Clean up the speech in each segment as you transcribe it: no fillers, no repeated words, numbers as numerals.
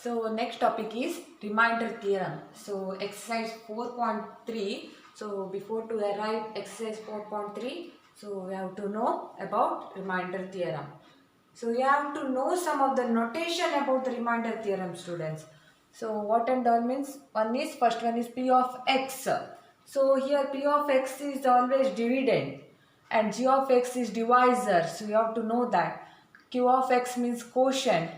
So next topic is remainder theorem. So exercise 4.3. So before to arrive exercise 4.3, so we have to know about remainder theorem. So you have to know some of the notation about the remainder theorem, students. So what and all means, first one is P of x. So here P of x is always dividend and G of x is divisor. So you have to know that. Q of x means quotient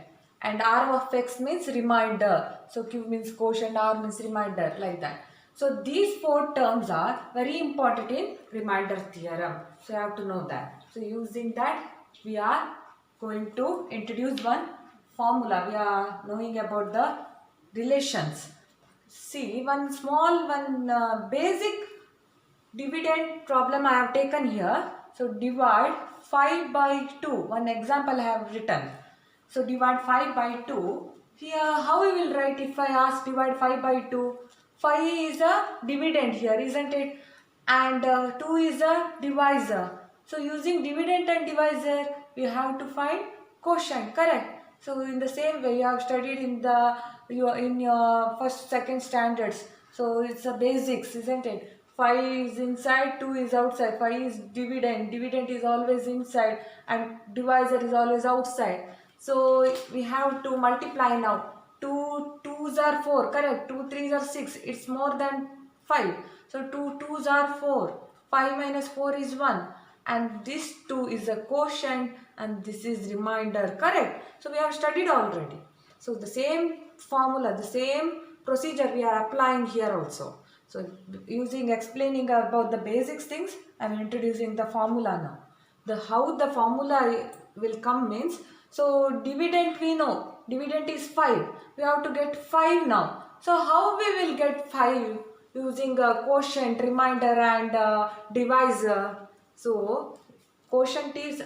and R of x means remainder. So Q means quotient, R means remainder, like that. So these four terms are very important in remainder theorem. So you have to know that. So using that we are going to introduce one formula. We are knowing about the relations. See, one basic dividend problem I have taken here. So divide 5 by 2. One example I have written. So divide 5 by 2. Here how we will write if I ask divide 5 by 2? 5 is a dividend here, isn't it? And 2 is a divisor. So using dividend and divisor we have to find quotient, correct? So in the same way you have studied in your first second standards. So it's a basics, isn't it? 5 is inside, 2 is outside. 5 is dividend. Dividend is always inside and divisor is always outside. So we have to multiply now. 2 2s are 4, correct? 2 3s are 6. It's more than 5. So 2 2s are 4. 5 minus 4 is 1. And this 2 is a quotient and this is remainder, correct? So we have studied already. So the same formula, the same procedure we are applying here also. So explaining about the basics things, I am introducing the formula now. How the formula will come means, so dividend we know, dividend is 5. We have to get 5 now. So how we will get 5? Using a quotient, remainder and divisor. So quotient is,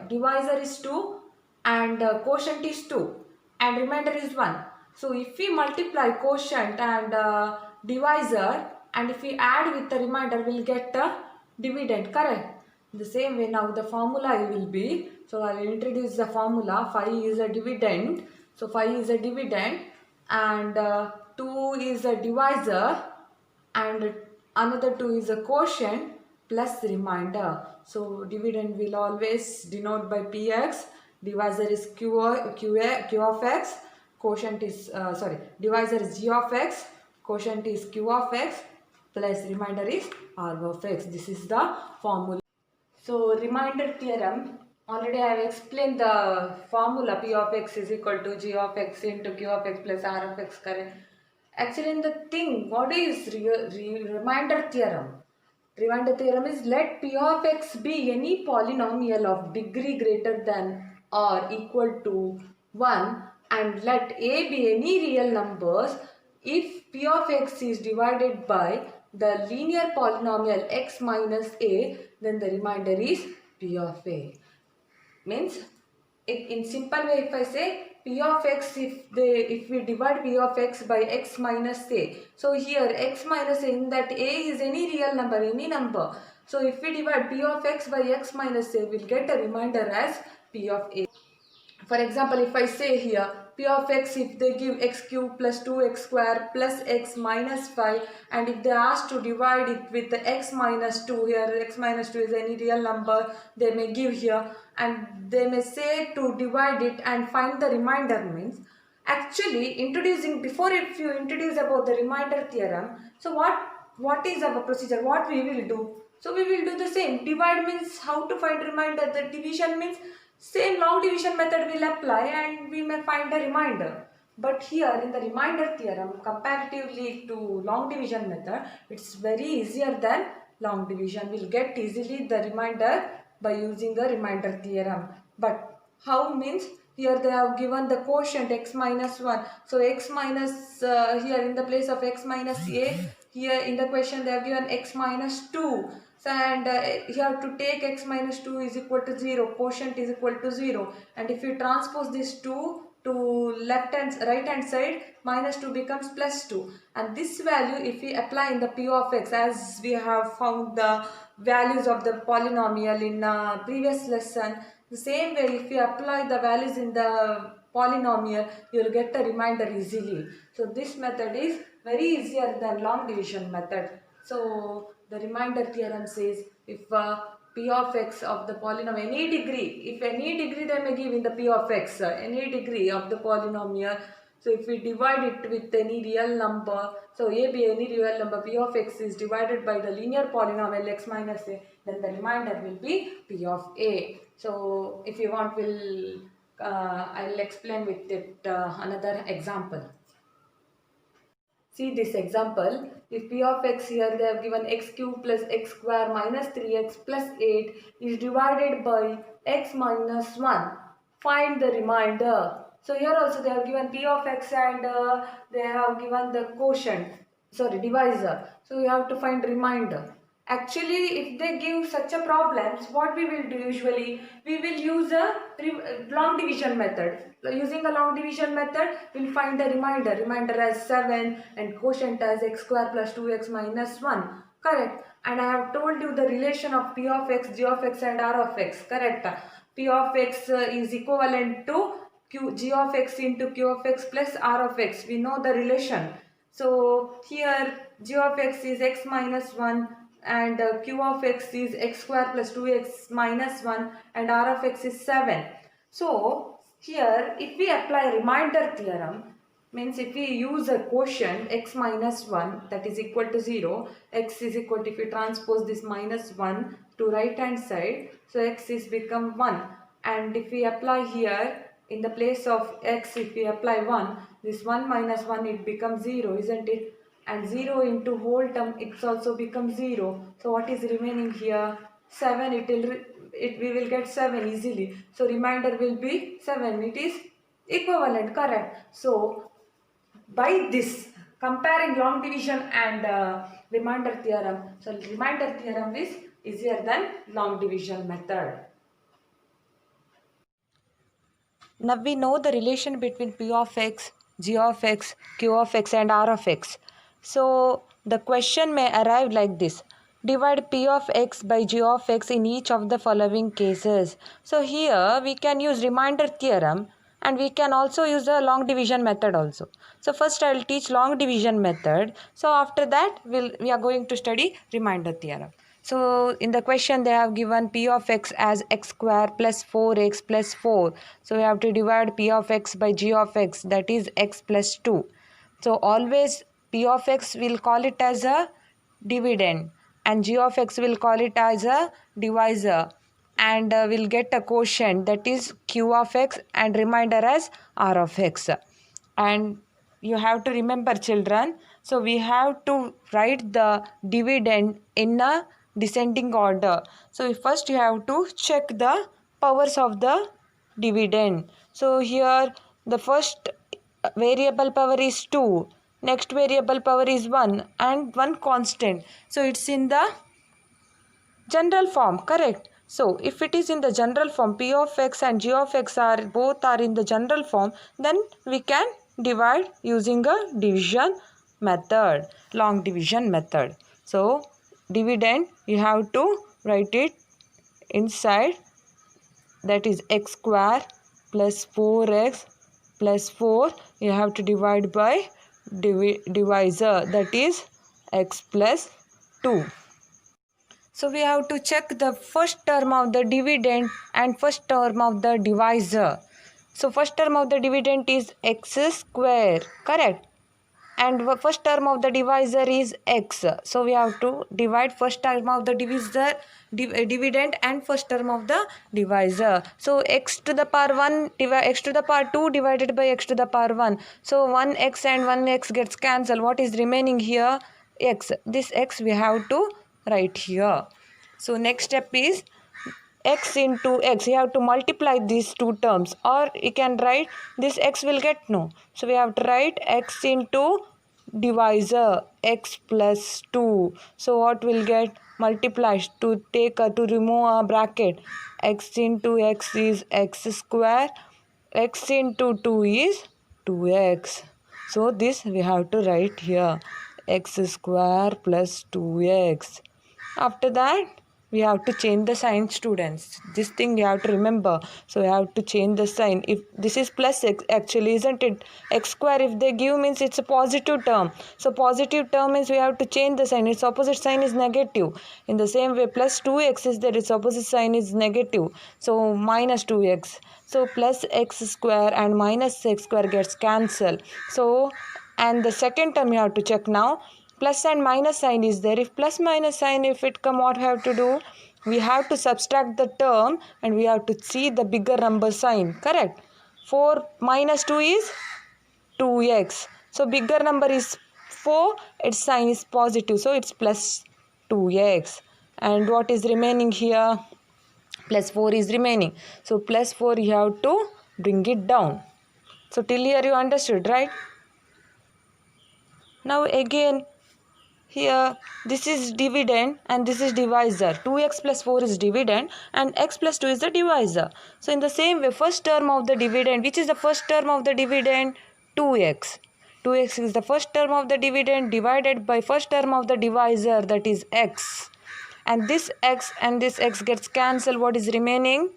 divisor is 2 and quotient is 2 and remainder is 1. So if we multiply quotient and divisor and if we add with the remainder, we will get the dividend, correct? In the same way now the formula will be, so I will introduce the formula. 5 is a dividend, so 5 is a dividend and 2 is a divisor and another 2 is a quotient plus remainder. So dividend will always denote by px, divisor is q of x, quotient is divisor is g of x, quotient is q of x plus remainder is r of x. This is the formula. So remainder theorem, already I have explained the formula. P of x is equal to g of x into q of x plus r of x, correct? Actually in the thing, what is remainder theorem? Remainder theorem is let P of x be any polynomial of degree greater than or equal to 1 and let A be any real numbers if P of x is divided by the linear polynomial x minus A, then the remainder is P of A. Means in simple way, if I say P of x, if we divide P of x by x minus A, so here x minus A, in that A is any real number, any number. So if we divide P of x by x minus A, we'll get a remainder as P of A. For example, if I say here P of x, if they give x cube plus 2x square plus x minus 5 and if they ask to divide it with the x minus 2, here x minus 2 is any real number they may give here and they may say to divide it and find the remainder, means actually introducing, before if you introduce about the remainder theorem, so what is our procedure, what we will do? So we will do the same. Divide means how to find remainder, the division means same long division method will apply and we may find a remainder. But here in the remainder theorem, comparatively to long division method, it's very easier than long division. We'll get easily the remainder by using the remainder theorem. But how means, here they have given the quotient x minus 1. So x minus, here in the place of x minus a, here in the question they have given x minus 2. So and you have to take x minus 2 is equal to 0, quotient is equal to 0. And if you transpose this 2 to right hand side, minus 2 becomes plus 2. And this value if we apply in the P of x, as we have found the values of the polynomial in previous lesson, the same way if we apply the values in the polynomial, you will get a remainder easily. So this method is very easier than long division method. So the remainder theorem says if p of x of the polynomial, any degree, if any degree they may give in the p of x, any degree of the polynomial. So if we divide it with any real number, so a be any real number, p of x is divided by the linear polynomial x minus a, then the remainder will be p of a. So if you want, I'll explain with it another example. See this example. If p of x, here they have given x cube plus x square minus 3x plus 8 is divided by x minus 1. Find the remainder. So here also they have given p of x and they have given the quotient, sorry, divisor. So you have to find remainder. Actually, if they give such a problems, what we will do usually, we will use a long division method. So using a long division method, we'll find the remainder. Remainder as 7 and quotient as x square plus 2x minus 1. Correct. And I have told you the relation of p of x, g of x and r of x. Correct. P of x is equivalent to g of x into q of x plus r of x. We know the relation. So here g of x is x minus 1 and q of x is x square plus 2x minus 1 and r of x is 7. So here if we apply remainder theorem, means if we use a quotient x minus 1 that is equal to 0, x is equal to, if we transpose this minus 1 to right hand side, so x is become 1, and if we apply here in the place of x, if we apply 1, this 1 minus 1 it becomes 0, isn't it? And 0 into whole term it also becomes 0. So what is remaining here? 7. We will get 7 easily. So remainder will be 7. It is equivalent, correct? So by this, comparing long division and remainder theorem, so remainder theorem is easier than long division method. Now we know the relation between p of x, g of x, q of x and r of x. So the question may arrive like this. Divide p of x by g of x in each of the following cases. So here we can use remainder theorem and we can also use the long division method also. So first I will teach long division method. So after that we are going to study remainder theorem. So in the question they have given p of x as x square plus 4x plus 4. So we have to divide p of x by g of x, that is x plus 2. So always p of x will call it as a dividend and g of x will call it as a divisor, and we'll get a quotient, that is q of x, and remainder as r of x. And you have to remember, children, so we have to write the dividend in a descending order. So first you have to check the powers of the dividend. So here the first variable power is 2, next variable power is 1 and one constant. So it's in the general form, correct? So if it is in the general form, p of x and g of x are both are in the general form, then we can divide using a division method, long division method. So dividend, you have to write it inside, that is x square plus 4x plus 4, you have to divide by divisor, that is x plus 2. So we have to check the first term of the dividend and first term of the divisor. So first term of the dividend is x square, correct? And first term of the divisor is x. So we have to divide first term of the dividend and first term of the divisor. So x to the power 1 x to the power 2 divided by x to the power 1. So 1x and 1x gets cancelled. What is remaining here? X. This x we have to write here. So next step is x into x. You have to multiply these two terms, or you can write this x will get no. So we have to write x into divisor, x plus 2. So what will get multiplied? To remove a bracket, x into x is x square, x into 2 is 2x. So this we have to write here, x square plus 2x. After that we have to change the sign, students. This thing you have to remember. So we have to change the sign. If this is plus x, actually, isn't it? X square, if they give, means it's a positive term. So positive term means we have to change the sign. Its opposite sign is negative. In the same way, plus 2x is there, its opposite sign is negative. So minus 2x. So plus x square and minus x square gets cancelled. So, and the second term you have to check now. Plus and minus sign is there. If plus minus sign, if it come, what we have to do? We have to subtract the term and we have to see the bigger number sign. Correct? 4 minus 2 is 2x. So bigger number is 4. Its sign is positive. So it's plus 2x. And what is remaining here? Plus 4 is remaining. So plus 4 you have to bring it down. So till here you understood, right? Now again, here this is dividend and this is divisor. 2x plus 4 is dividend and x plus 2 is the divisor. So in the same way, first term of the dividend, which is the first term of the dividend? 2x. 2x is the first term of the dividend divided by first term of the divisor, that is x. And this x gets cancelled. What is remaining?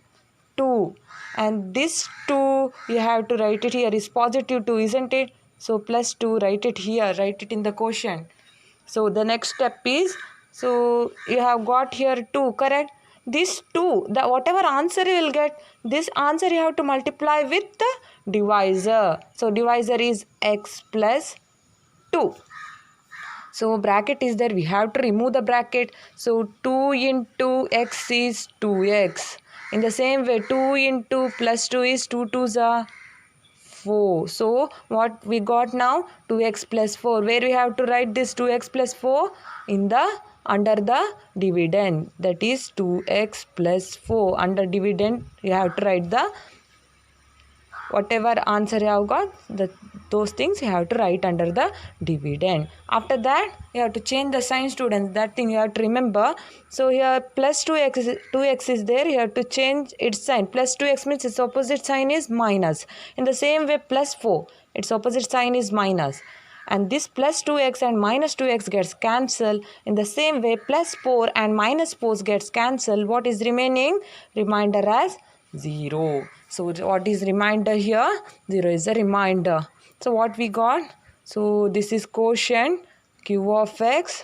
2. And this 2 you have to write it here is positive 2, isn't it? So plus 2, write it here, write it in the quotient. So the next step is, so you have got here 2, correct? This 2, the whatever answer you will get, this answer you have to multiply with the divisor. So divisor is x plus 2. So bracket is there, we have to remove the bracket. So 2 into x is 2x. In the same way, 2 into plus 2 is 2 2s are 4. So what we got now? 2x plus 4. Where we have to write this 2x plus 4? In the under the dividend. That is 2x plus 4. Under dividend you have to write the whatever answer you have got, those things you have to write under the dividend. After that, you have to change the sign, students. That thing you have to remember. So here plus 2x is there. You have to change its sign. Plus 2x means its opposite sign is minus. In the same way, plus 4, its opposite sign is minus. And this plus 2x and minus 2x gets cancelled. In the same way, plus 4 and minus 4 gets cancelled. What is remaining? Remainder as 0. So what is remainder here? 0 is the remainder. So what we got? So this is quotient q of x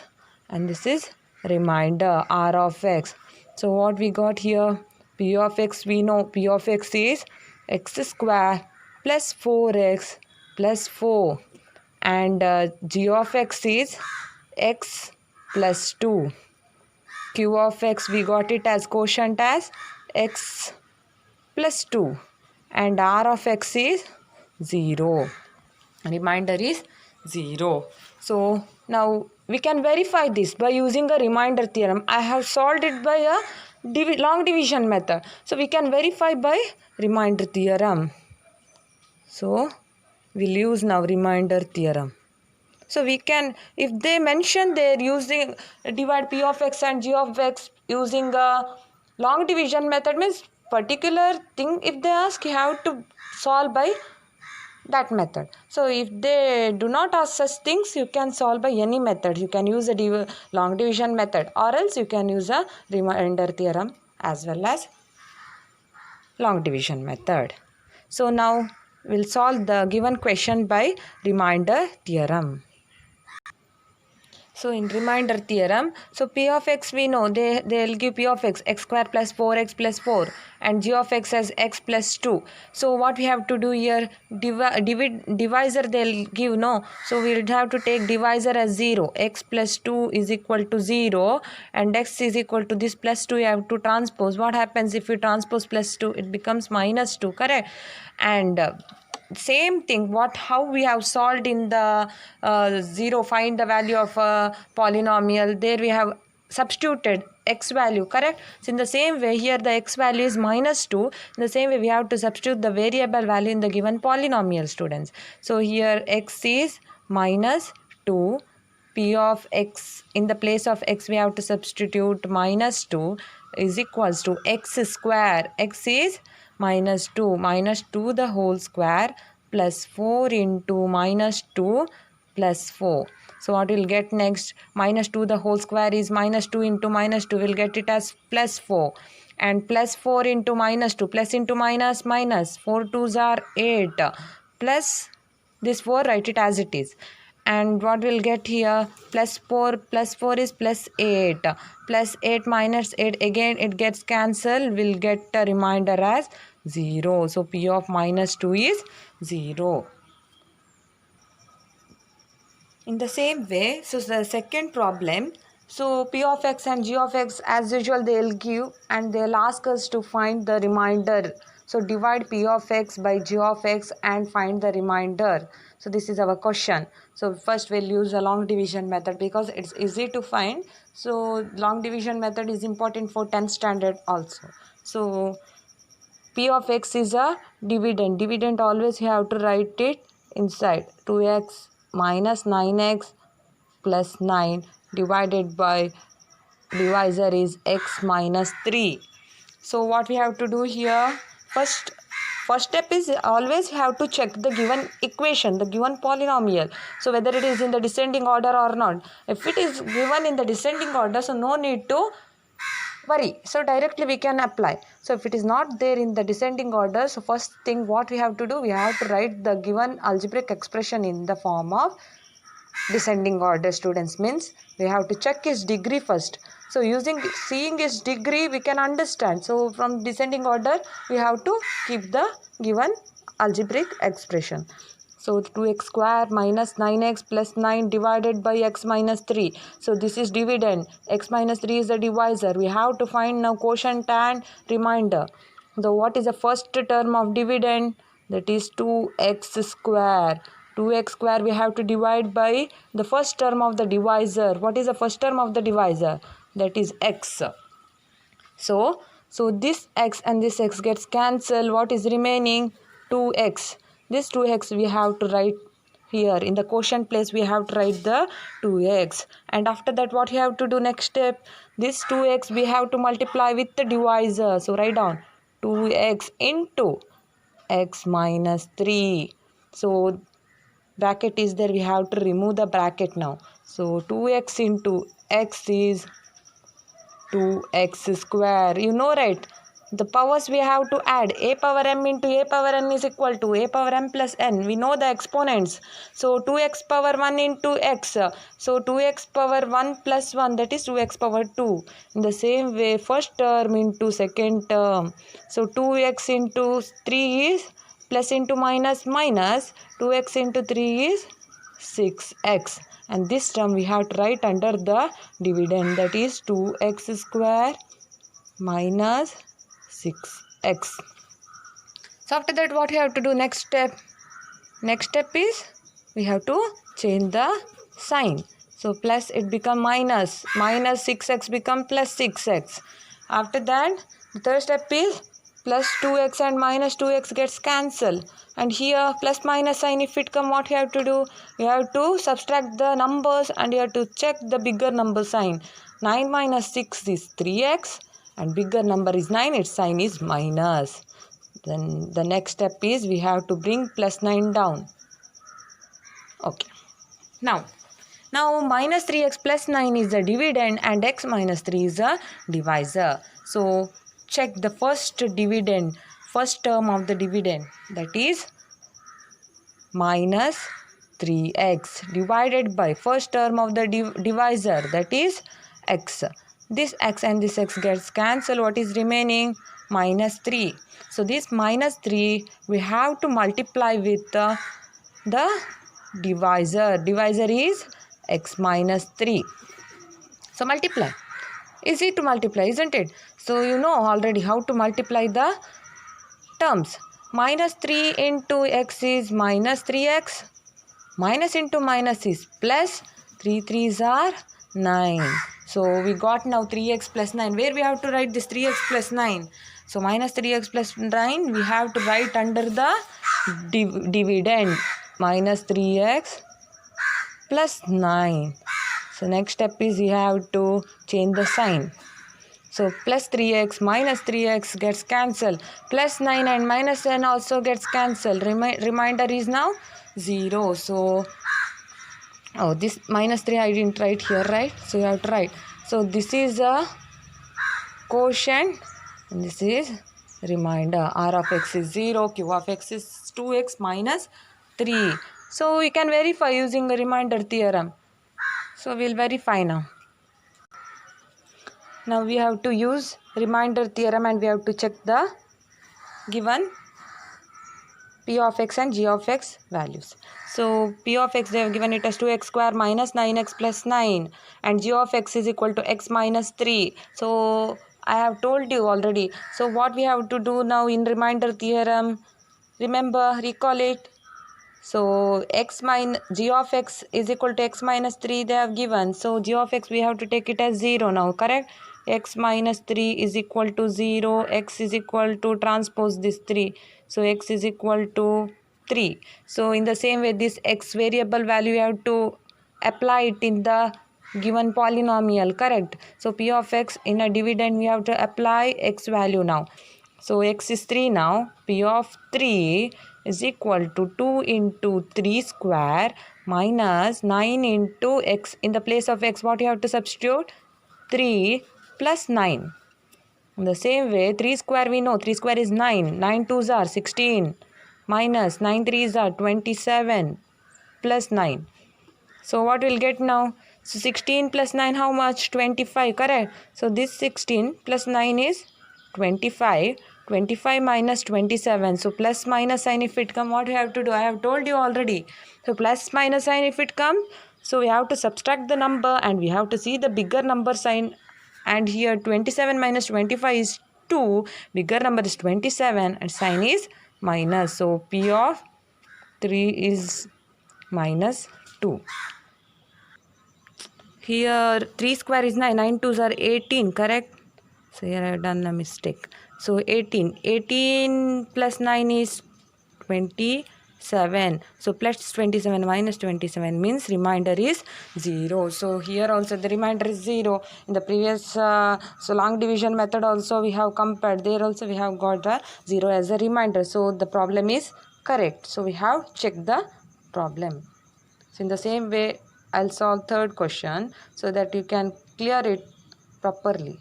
and this is remainder r of x. So what we got here? P of x, we know P of x is x square plus 4x plus 4 and g of x is x plus 2. Q of x, we got it as quotient as x plus 2 and r of x is 0. Remainder is 0. So now we can verify this by using a remainder theorem. I have solved it by a long division method. So we can verify by remainder theorem. So we'll use now remainder theorem. So we can, if they mention they're using divide p of x and g of x using a long division method, means particular thing if they ask, you have to solve by that method. So if they do not ask such things, you can solve by any method. You can use a long division method or else you can use a remainder theorem as well as long division method. So now we'll solve the given question by remainder theorem. So in remainder theorem, so P of x we know they'll give P of x square plus 4x plus 4 and G of x as x plus 2. So what we have to do here, divisor they'll give, no. So we'll have to take divisor as 0. X plus 2 is equal to 0 and x is equal to this plus 2, you have to transpose. What happens if you transpose plus 2? It becomes minus 2, correct? And same thing, how we have solved in the 0, find the value of a polynomial, there we have substituted x value, correct? So in the same way here the x value is minus 2. In the same way we have to substitute the variable value in the given polynomial, students. So here x is minus 2. P of x, in the place of x we have to substitute minus 2 is equals to x square. X is minus 2 the whole square plus 4 into minus 2 plus 4. So what we'll get next? Minus 2 the whole square is minus 2 into minus 2. We'll get it as plus 4. And plus 4 into minus 2. Plus into minus minus. 4 2s are 8. Plus this 4, write it as it is. And what we'll get here? Plus 4 is plus 8. Plus 8 minus 8. Again it gets cancelled. We'll get a remainder as 0. So P of minus 2 is 0. In the same way, so the second problem, so P of x and G of x as usual they'll give and they'll ask us to find the remainder. So divide P of x by G of x and find the remainder. So this is our question. So first we'll use a long division method because it's easy to find. So long division method is important for 10th standard also. So P of x is a dividend. Dividend always you have to write it inside. 2x minus 9x plus 9 divided by divisor is x minus 3. So what we have to do here? First step is always you have to check the given equation, the given polynomial. So whether it is in the descending order or not. If it is given in the descending order, so no need to worry. So directly we can apply. So if it is not there in the descending order, so first thing what we have to do, we have to write the given algebraic expression in the form of descending order, students. Means we have to check its degree first. So seeing its degree we can understand. So from descending order we have to keep the given algebraic expression. So 2x square minus 9x plus 9 divided by x minus 3. So this is dividend. X minus 3 is the divisor. We have to find now quotient and remainder. So what is the first term of dividend? That is 2x square. 2x square we have to divide by the first term of the divisor. What is the first term of the divisor? That is x. So this x and this x gets cancelled. What is remaining? 2x. This 2x we have to write here. In the quotient place we have to write the 2x. And after that what we have to do next step? This 2x we have to multiply with the divisor. So write down 2x into x minus 3. So bracket is there. We have to remove the bracket now. So 2x into x is 2x square. You know, right? The powers we have to add. A power m into a power n is equal to a power m plus n. We know the exponents. So 2x power 1 into x. So 2x power 1 plus 1, that is 2x power 2. In the same way, first term into second term. So 2x into 3 is plus into minus minus. 2x into 3 is 6x. And this term we have to write under the dividend. That is 2x square minus 6x. So after that what we have to do next step? Next step is we have to change the sign. So plus it become minus. Minus 6x become plus 6x. After that the third step is plus 2x and minus 2x gets cancelled. And here plus minus sign if it come, what you have to do? You have to subtract the numbers and you have to check the bigger number sign. 9 minus 6 is 3x and bigger number is 9, its sign is minus. Then the next step is we have to bring plus 9 down. Okay. Now minus 3x plus 9 is the dividend and x minus 3 is the divisor. So check the first dividend, first term of the dividend, that is minus 3x divided by first term of the divisor, that is x. This x and this x gets cancelled. What is remaining? Minus 3. So this minus 3 we have to multiply with the divisor. Divisor is x minus 3. So multiply. Easy to multiply, isn't it? So you know already how to multiply the terms. Minus 3 into x is minus 3x. Minus into minus is plus. 3 3s are 9. So we got now 3x plus 9. Where we have to write this 3x plus 9? So minus 3x plus 9 we have to write under the dividend. Minus 3x plus 9. So next step is we have to change the sign. So plus 3x minus 3x gets cancelled. Plus 9 and minus 10 also gets cancelled. Remainder is now 0. So Oh, this minus 3 I didn't write here, right? So you have to write. So this is a quotient and this is remainder. R of x is 0, Q of x is 2x minus 3. So we can verify using the remainder theorem. So we'll verify now. Now we have to use remainder theorem and we have to check the given p of x and g of x values. So p of x they have given it as 2x square minus 9x plus 9 and g of x is equal to x minus 3. So I have told you already. So what we have to do now in remainder theorem, remember, recall it. So g of x is equal to x minus 3 they have given. So g of x we have to take it as 0 now, correct? X minus 3 is equal to 0. X is equal to transpose this 3. So x is equal to 3. So in the same way this x variable value you have to apply it in the given polynomial, correct? So p of x in a dividend we have to apply x value now. So x is 3 now. P of 3 is equal to 2 into 3 square minus 9 into x. In the place of x, what you have to substitute? 3 plus 9. In the same way, 3 square we know. 3 square is 9. 9 twos are 16 minus 9 threes are 27 plus 9. So what we'll get now? So 16 plus 9 how much? 25, correct? So this 16 plus 9 is 25. 25 minus 27. So plus minus sign if it come, what we have to do? I have told you already. So plus minus sign if it come, so we have to subtract the number and we have to see the bigger number sign. And here 27 minus 25 is 2. Bigger number is 27 and sign is minus. So P of 3 is minus 2. Here 3 square is 9. 9 twos are 18, correct? So here I have done a mistake. So 18. 18 plus 9 is 27. So plus 27 minus 27 means remainder is 0. So here also the remainder is 0. In the previous so long division method also we have compared. There also we have got the 0 as a remainder. So the problem is correct. So we have checked the problem. So in the same way I'll solve third question so that you can clear it properly.